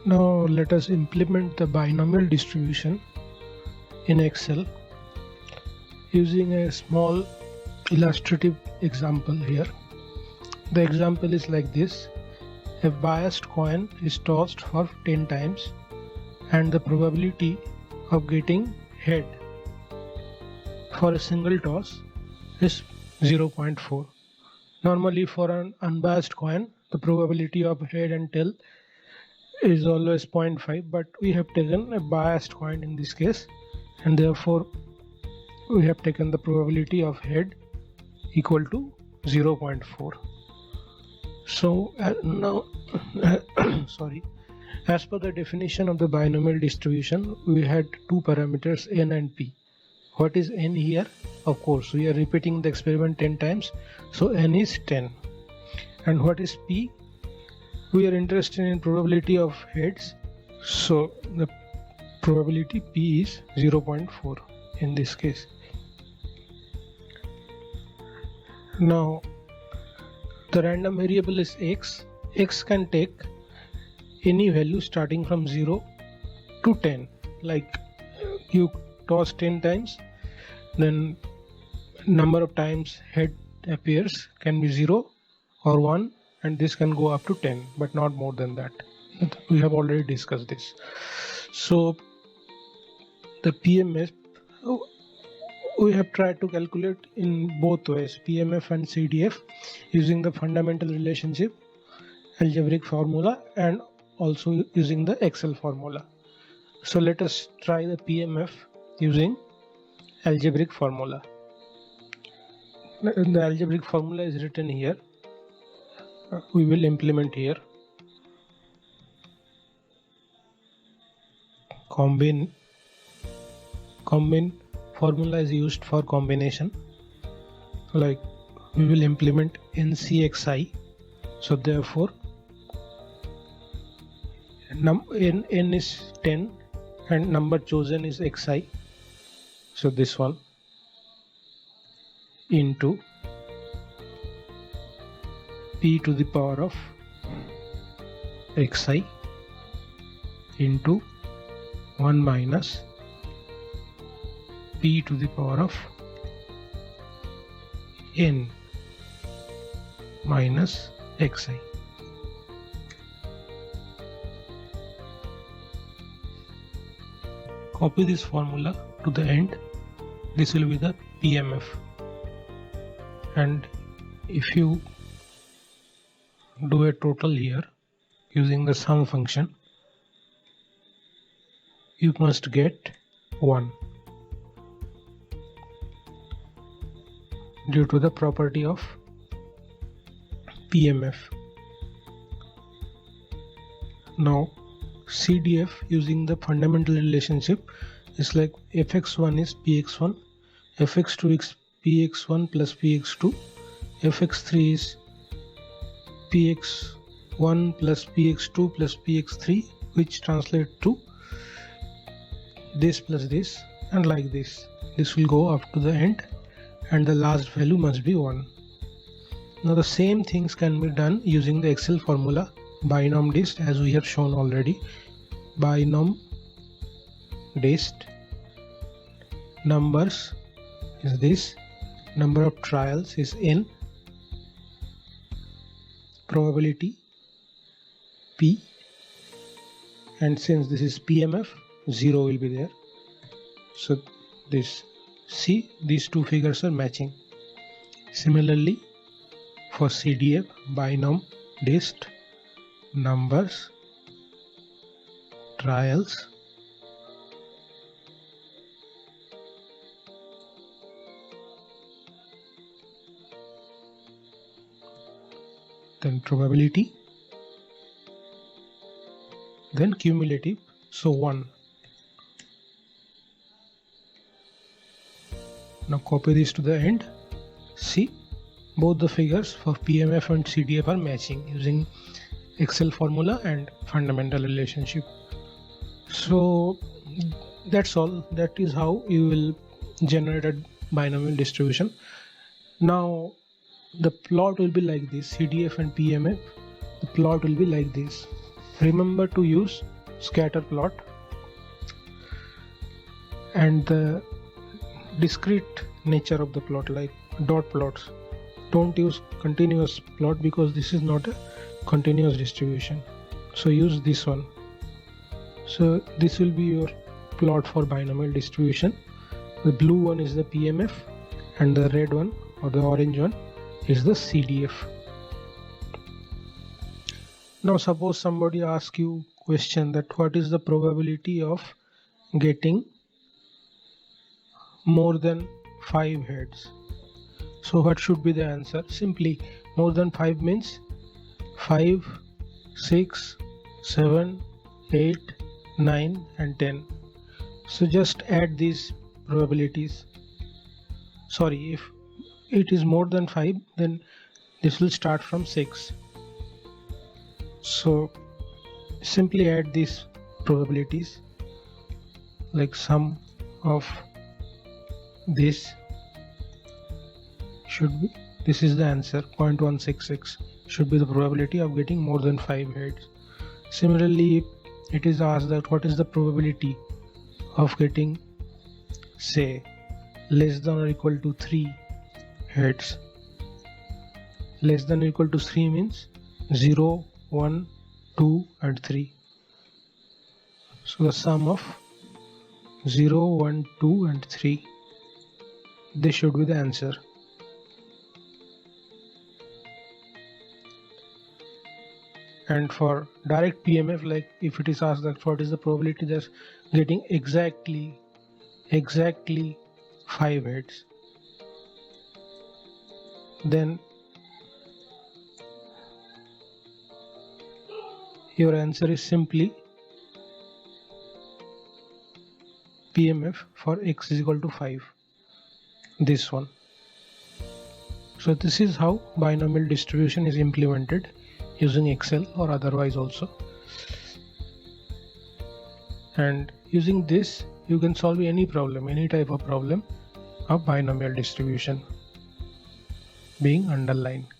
Now let us implement the binomial distribution in Excel using a small illustrative example here. The example is like this. A biased coin is tossed for 10 times and the probability of getting head for a single toss is 0.4. Normally for an unbiased coin, the probability of head and tail is always 0.5, but we have taken a biased coin in this case, and therefore we have taken the probability of head equal to 0.4. So now as per the definition of the binomial distribution, we had two parameters n and p. What is n here? Of course, we are repeating the experiment 10 times, so n is 10. And what is p? We are interested in probability of heads, so the probability p is 0.4 in this case. Now the random variable is x. X can take any value starting from 0 to 10. Like you toss 10 times, then number of times head appears can be 0 or 1, and this can go up to 10, but not more than that. We have already discussed this. So the PMF we have tried to calculate in both ways, PMF and CDF, using the fundamental relationship, algebraic formula, and also using the Excel formula. So let us try the PMF using algebraic formula. The algebraic formula is written here. We will implement here. Combine formula is used for combination. Like we will implement NCXI. So therefore n is 10 and number chosen is xi. So this one into p to the power of xi into 1 minus p to the power of n minus xi. Copy this formula to the end. This will be the PMF. And if you do a total here using the sum function, you must get 1 due to the property of PMF. Now CDF using the fundamental relationship is like fx1 is px1, fx2 is px1 plus px2, fx3 is px1 plus px2 plus px3, which translates to this plus this, and like this. This will go up to the end and the last value must be 1. Now the same things can be done using the Excel formula binom dist, as we have shown already. Binom dist numbers is this, number of trials is n, probability p, and since this is PMF, 0 will be there. So this, see, these two figures are matching. Similarly for CDF, binom dist numbers trials then probability, then cumulative, so 1. Now copy this to the end. See, both the figures for PMF and CDF are matching using Excel formula and fundamental relationship. So that's all. That is how you will generate a binomial distribution. Now the plot will be like this, CDF and PMF. The plot will be like this. Remember to use scatter plot, and the discrete nature of the plot, like dot plots. Don't use continuous plot because this is not a continuous distribution, so use this one. So this will be your plot for binomial distribution. The blue one is the PMF and the red one or the orange one is the CDF. Now suppose somebody asks you question that what is the probability of getting more than 5 heads. So what should be the answer? Simply more than 5 means 5, 6, 7, 8, 9 and 10. So just add these probabilities. Sorry, if it is more than 5, then this will start from 6. So simply add these probabilities, like sum of this should be, this is the answer, 0.166 should be the probability of getting more than 5 heads. Similarly, if it is asked that what is the probability of getting, say, less than or equal to 3 heads. Less than or equal to 3 means 0, 1, 2 and 3. So the sum of 0, 1, 2 and 3. This should be the answer. And for direct PMF, like if it is asked that what is the probability of getting exactly 5 heads, then your answer is simply PMF for x is equal to 5, this one. So this is how binomial distribution is implemented using Excel or otherwise also. And using this you can solve any problem, any type of problem of binomial distribution being underlined.